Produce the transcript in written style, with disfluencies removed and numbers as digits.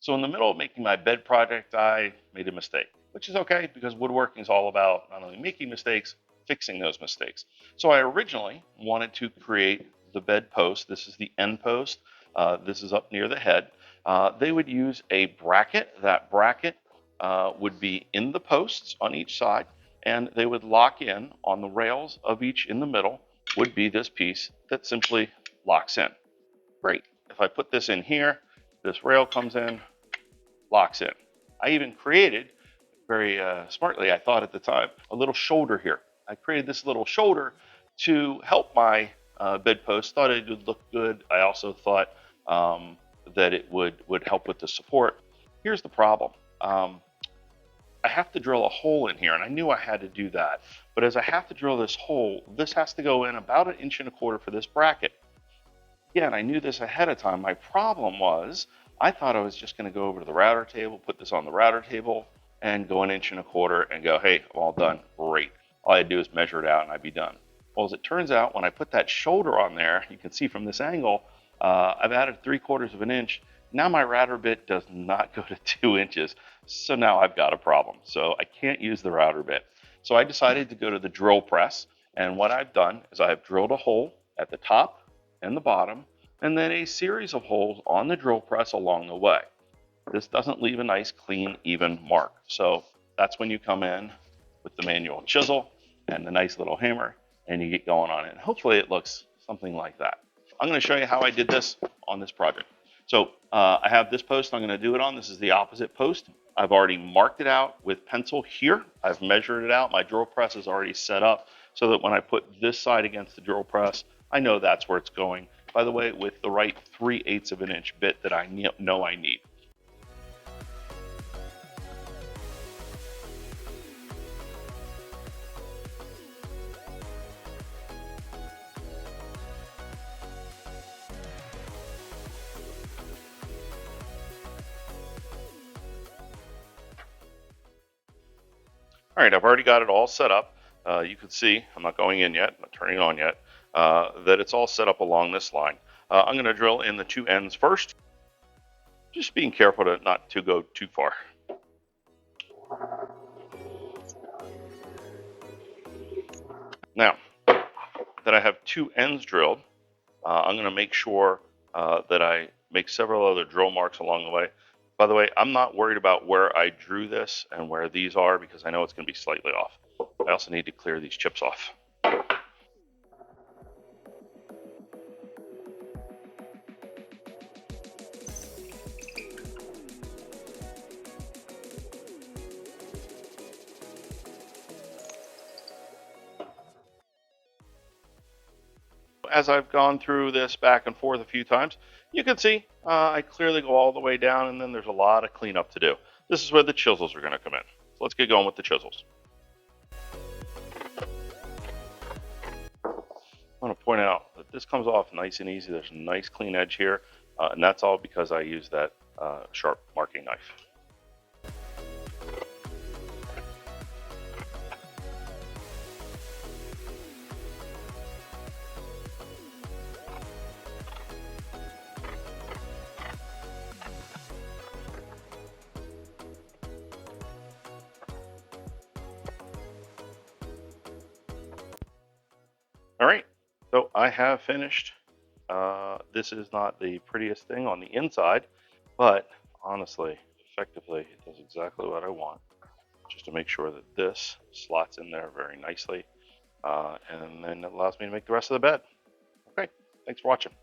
So in the middle of making my bed project, I made a mistake, which is okay because woodworking is all about not only making mistakes, fixing those mistakes. So I originally wanted to create the bed post. This is the end post. This is up near the head. They would use a bracket. That bracket would be in the posts on each side, and they would lock in on the rails of each in the middle would be this piece that simply locks in. Great. If I put this in here, this rail comes in, locks in. I even created, very smartly, I thought at the time, a little shoulder here. I created this little shoulder to help my bedpost. Thought it would look good. I also thought that it would help with the support. Here's the problem. I have to drill a hole in here, and I knew I had to do that. But as I have to drill this hole, this has to go in about 1.25 inches for this bracket. Again, I knew this ahead of time. My problem was I thought I was just going to go over to the router table, put this on the router table, and go 1.25 inches and go, hey, I'm all done. Great. All I had to do is measure it out and I'd be done. Well, as it turns out, when I put that shoulder on there, you can see from this angle, I've added 3/4 inch. Now my router bit does not go to 2 inches. So now I've got a problem. So I can't use the router bit. So I decided to go to the drill press. And what I've done is I've drilled a hole at the top and the bottom, and then a series of holes on the drill press along the way. This doesn't leave a nice, clean, even mark. So that's when you come in with the manual chisel and the nice little hammer, and you get going on it. And hopefully it looks something like that. I'm going to show you how I did this on this project. So I have this post I'm going to do it on. This is the opposite post. I've already marked it out with pencil here. I've measured it out. My drill press is already set up so that when I put this side against the drill press, I know that's where it's going. By the way, with the right 3/8 inch bit that I know I need. All right, I've already got it all set up. You can see, I'm not going in yet, I'm not turning it on yet, that it's all set up along this line. I'm going to drill in the two ends first, just being careful to not to go too far. Now that I have two ends drilled, I'm going to make sure that I make several other drill marks along the way. By the way, I'm not worried about where I drew this and where these are because I know it's going to be slightly off. I also need to clear these chips off. As I've gone through this back and forth a few times, you can see I clearly go all the way down, and then there's a lot of cleanup to do. This is where the chisels are going to come in. So let's get going with the chisels. I want to point out that this comes off nice and easy. There's a nice clean edge here, and that's all because I use that sharp marking knife. All right, so I have finished. This is not the prettiest thing on the inside, but honestly, effectively, it does exactly what I want. Just to make sure that this slots in there very nicely, and then it allows me to make the rest of the bed. Okay, thanks for watching.